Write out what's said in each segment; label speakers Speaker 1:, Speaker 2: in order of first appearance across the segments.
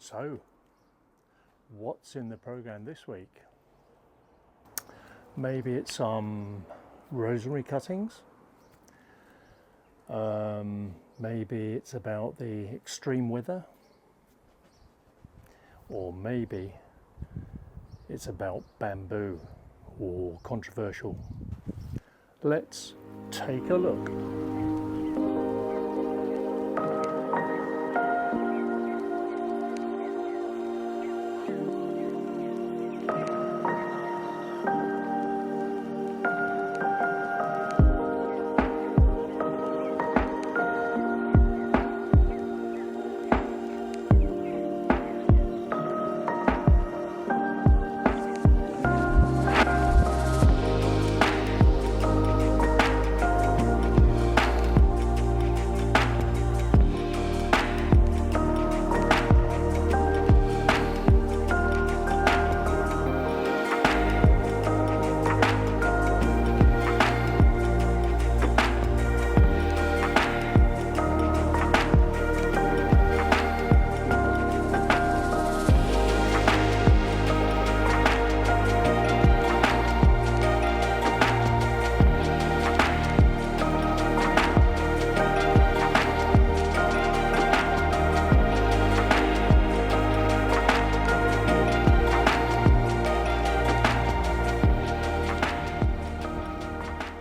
Speaker 1: So, what's in the program this week? Maybe it's some rosemary cuttings. Maybe it's about the extreme weather. Or maybe it's about bamboo or controversial. Let's take a look.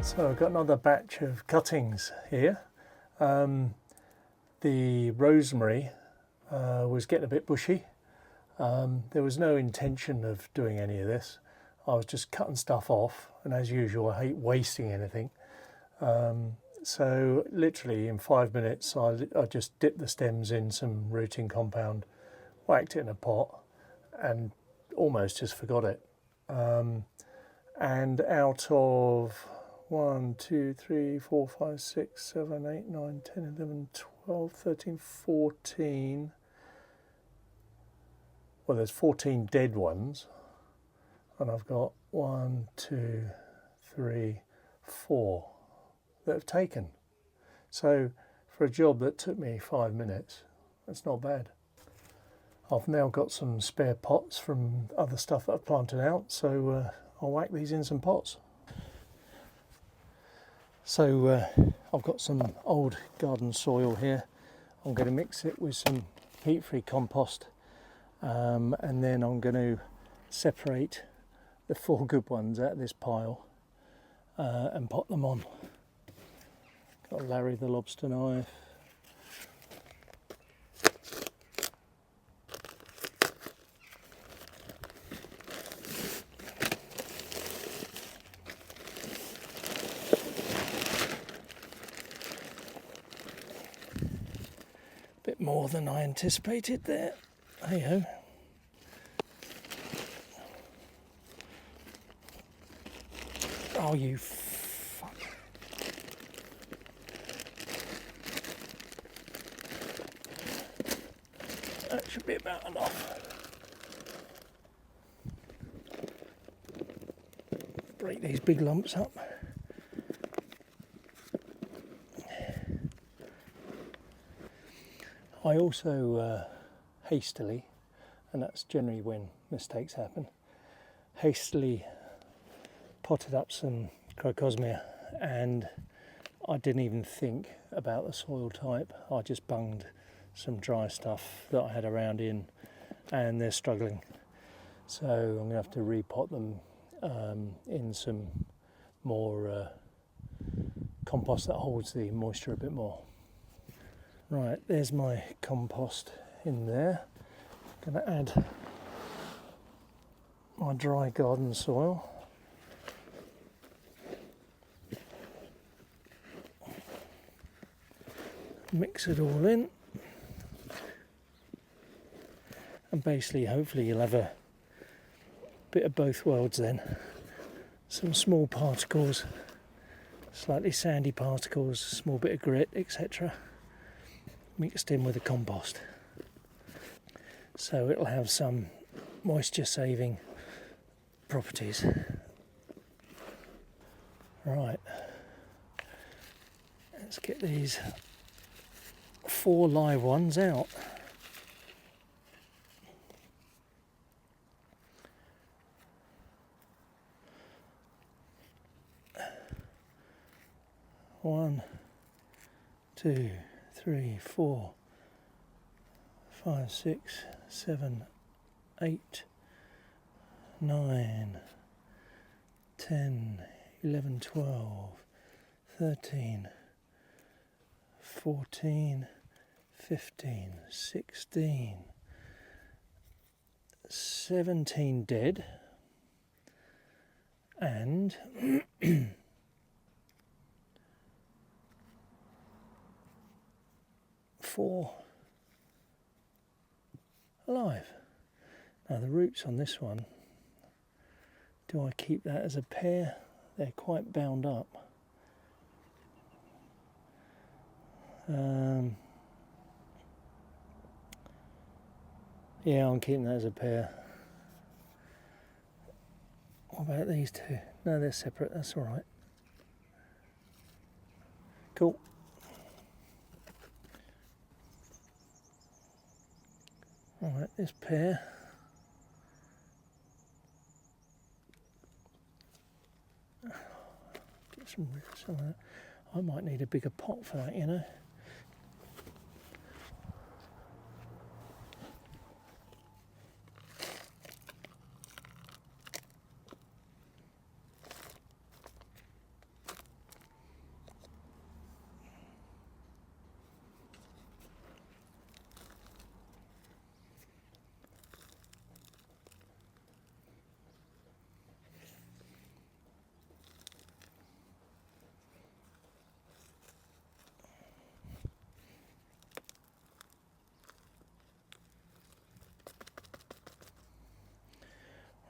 Speaker 1: So I've got another batch of cuttings here. The rosemary was getting a bit bushy. There was no intention of doing any of this. I was just cutting stuff off, and as usual I hate wasting anything. So literally in 5 minutes I just dipped the stems in some rooting compound, whacked it in a pot and almost just forgot it. And out of 1, 2, 3, 4, 5, 6, 7, 8, 9, 10, 11, 12, 13, 14. Well, there's 14 dead ones, and I've got 1, 2, 3, 4 that have taken. So for a job that took me 5 minutes, that's not bad. I've now got some spare pots from other stuff that I've planted out, so I'll whack these in some pots. So I've got some old garden soil here. I'm going to mix it with some peat-free compost, and then I'm going to separate the 4 good ones out of this pile and pot them on. Got Larry the lobster knife. Bit more than I anticipated there. Hey ho. Oh, you fuck. That should be about enough. Break these big lumps up. I also hastily, and that's generally when mistakes happen, hastily potted up some crocosmia, and I didn't even think about the soil type. I just bunged some dry stuff that I had around in, and they're struggling. So I'm going to have to repot them in some more compost that holds the moisture a bit more. Right, there's my compost in there. I'm going to add my dry garden soil. Mix it all in. And basically, hopefully you'll have a bit of both worlds then. Some small particles, slightly sandy particles, a small bit of grit, etc. Mixed in with the compost. So it'll have some moisture saving properties. Right, let's get these 4 live ones out. 1, 2, 3, 4, 5, 6, 7, 8, 9, 10, 11, 12, 13, 14, 15, 16, 17 dead, and 4 alive. Now the roots on this one, do I keep that as a pair? They're quite bound up. Yeah, I'm keeping that as a pair. What about these two? No, they're separate, that's alright. Cool. Alright, this pair. Get some of that. I might need a bigger pot for that, you know.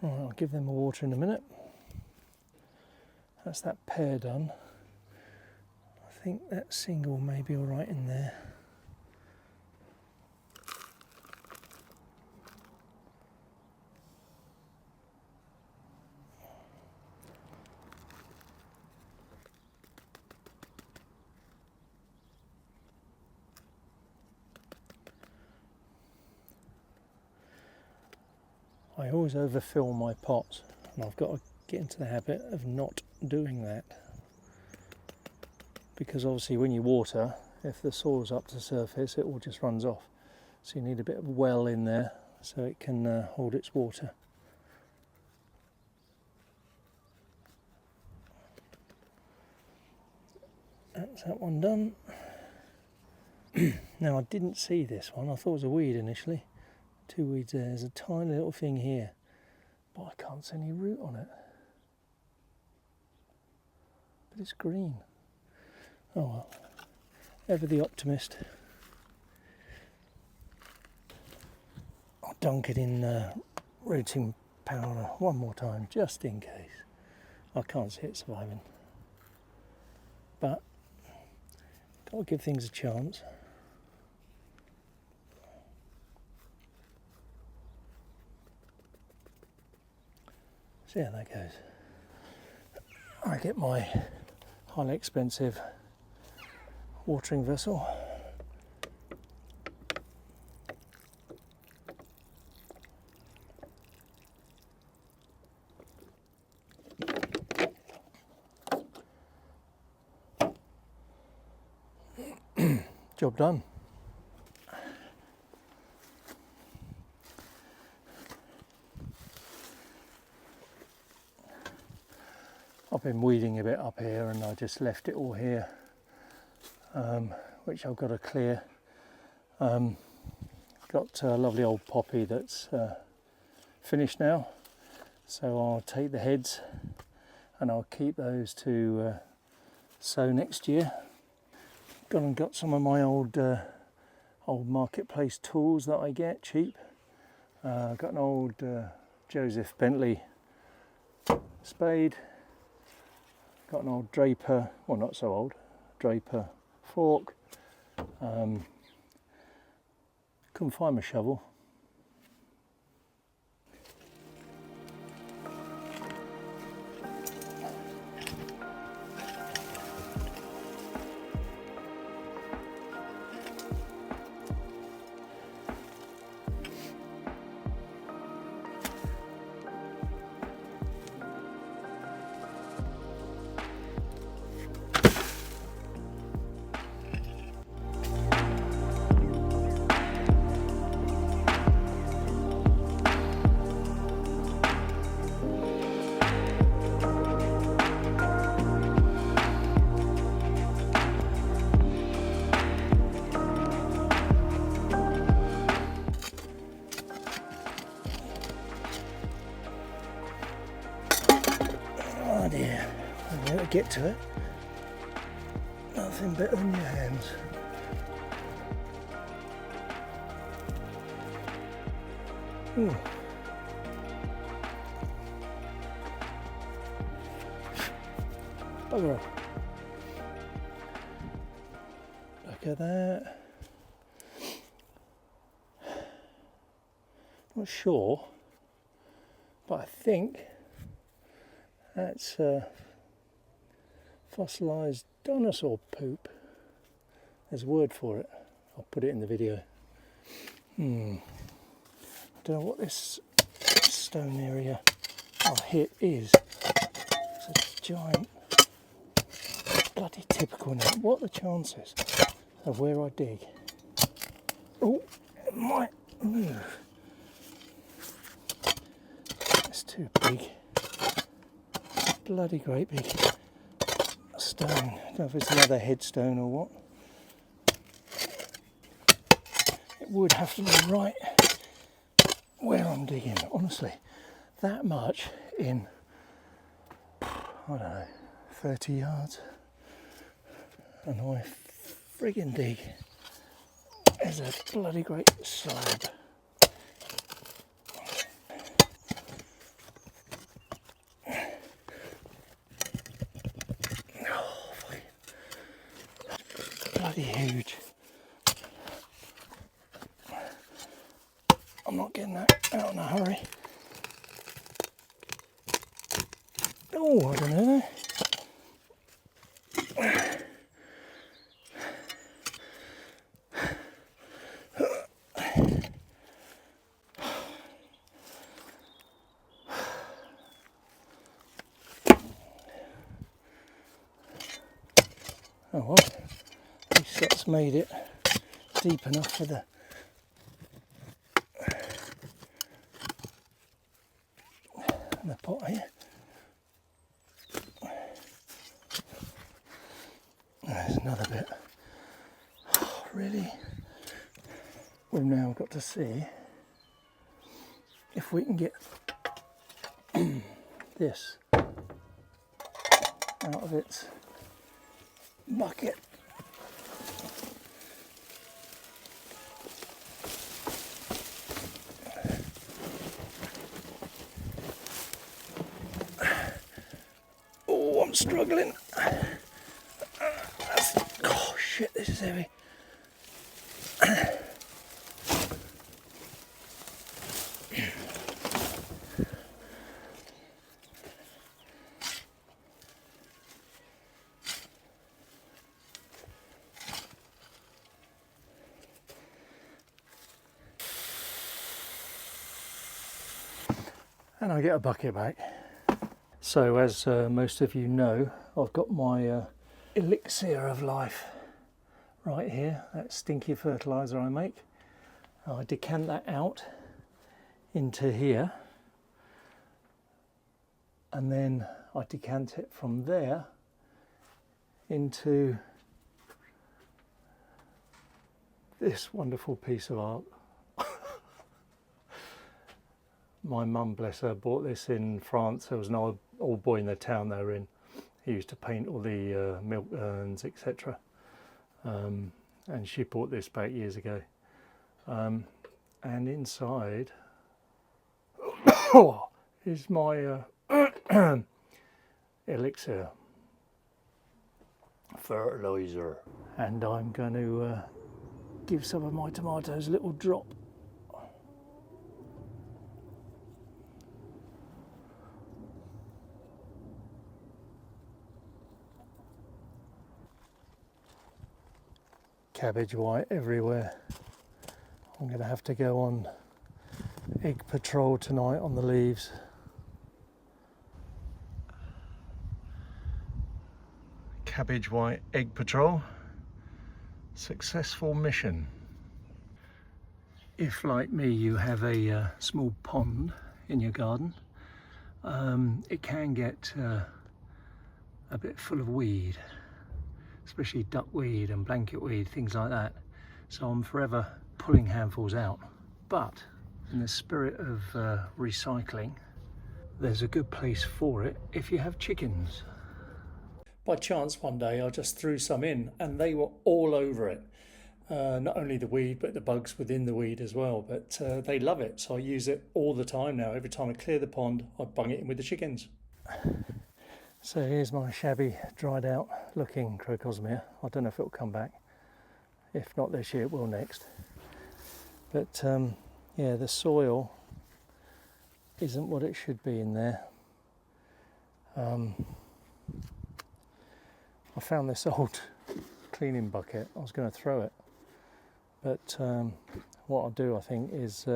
Speaker 1: Right, I'll give them a water in a minute. That's that pair done. I think that single may be alright in there. I always overfill my pots, and I've got to get into the habit of not doing that, because obviously when you water, if the soil's up to surface, it all just runs off. So you need a bit of well in there so it can hold its water. That's that one done. Now I didn't see this one, I thought it was a weed initially. 2 weeds there. There's a tiny little thing here, but I can't see any root on it. But it's green. Oh well, ever the optimist. I'll dunk it in rooting powder one more time, just in case. I can't see it surviving. But, got to give things a chance. See how that goes. I get my highly expensive watering vessel. Job done. I've been weeding a bit up here and I just left it all here, which I've got to clear. Got a lovely old poppy that's finished now, so I'll take the heads and I'll keep those to sow next year. Gone and got some of my old marketplace tools that I get cheap. Got an old Joseph Bentley spade. Got an old Draper, well not so old, Draper fork. Couldn't find my shovel. I get to it. Nothing better than your hands. Ooh. Bugger off. Look at that. Not sure, but I think that's fossilised dinosaur poop. There's a word for it. I'll put it in the video. I don't know what this stone area I've hit is. It's a giant, bloody typical now. What are the chances of where I dig? Oh, it might move. It's too big. Bloody great big stone. I don't know if it's another headstone or what. It would have to be right where I'm digging, honestly. That much in, I don't know, 30 yards. And I friggin' dig. There's a bloody great slab. Bloody huge. I'm not getting that out in a hurry. Oh, I don't know. Oh well, at least that's made it deep enough for the pot here. There's another bit. Oh, really? We've now got to see if we can get this out of its bucket. Oh, I'm struggling. Oh shit, this is heavy. And I get a bucket back. So as most of you know, I've got my elixir of life right here, that stinky fertiliser I make. I decant that out into here, and then I decant it from there into this wonderful piece of art. My mum, bless her, bought this in France. There was an old boy in the town they were in. He used to paint all the milk urns, etc. And she bought this back years ago. And inside is my elixir fertilizer. And I'm going to give some of my tomatoes a little drop. Cabbage white everywhere. I'm going to have to go on egg patrol tonight on the leaves. Cabbage white egg patrol. Successful mission. If, like me, you have a small pond in your garden, it can get a bit full of weed, especially duckweed and blanket weed, things like that. So I'm forever pulling handfuls out. But in the spirit of recycling, there's a good place for it if you have chickens. by chance one day I just threw some in and they were all over it. Not only the weed, but the bugs within the weed as well. But they love it, so I use it all the time now. Every time I clear the pond, I bung it in with the chickens. So here's my shabby, dried out looking crocosmia. I don't know if it'll come back. If not this year, it will next. But yeah, the soil isn't what it should be in there. I found this old cleaning bucket. I was going to throw it. But what I'll do, I think, is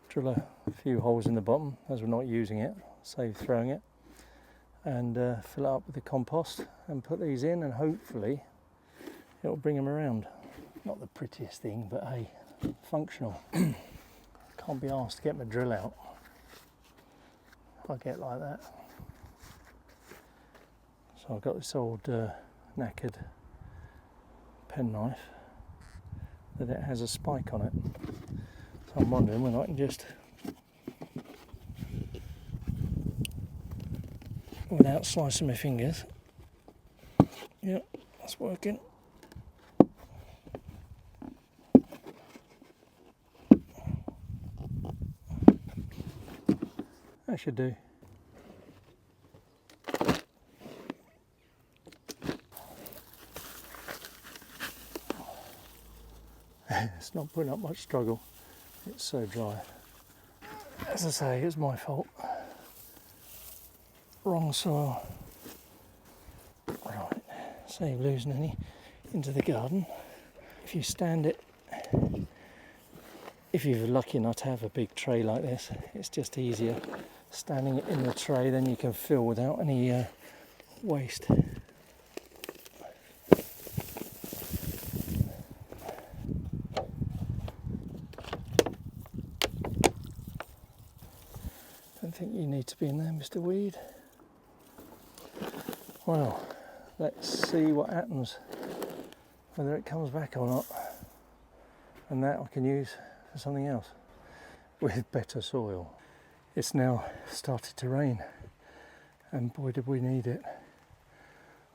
Speaker 1: drill a few holes in the bottom as we're not using it, save throwing it, and fill it up with the compost and put these in, and hopefully it'll bring them around. Not the prettiest thing, but hey, functional. Can't be asked to get my drill out. I get like that. So I've got this old knackered penknife that it has a spike on it. So I'm wondering when I can just, without slicing my fingers, yeah, that's working. That should do. It's not putting up much struggle. It's so dry. As I say, it's my fault. Wrong soil. Right, save losing any into the garden. If you stand it, if you're lucky enough to have a big tray like this, it's just easier standing it in the tray, then you can fill without any waste. Don't think you need to be in there, Mr. Weed. Well, let's see what happens, whether it comes back or not, and that I can use for something else with better soil. It's now started to rain, and boy did we need it.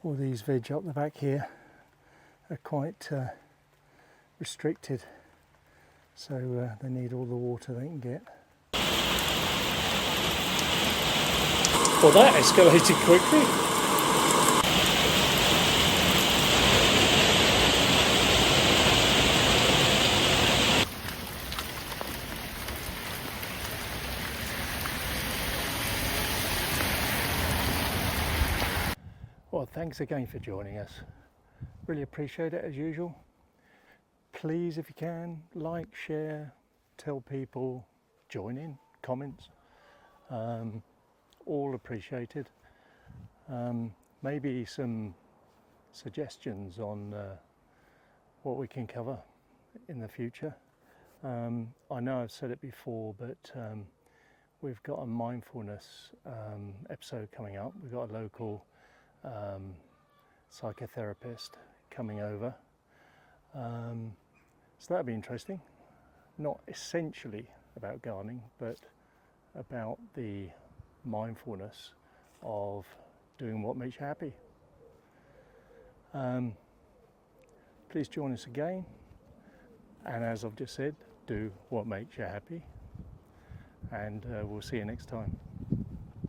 Speaker 1: All these veg up the back here are quite restricted, so they need all the water they can get. Well, that escalated quickly. Well, thanks again for joining us. Really appreciate it as usual. Please, if you can, like, share, tell people, join in, comments. All appreciated. Maybe some suggestions on what we can cover in the future. I know I've said it before, but we've got a mindfulness episode coming up. We've got a local psychotherapist coming over, so that'll be interesting. Not essentially about gardening, but about the mindfulness of doing what makes you happy. Please join us again, and as I've just said, do what makes you happy, and we'll see you next time.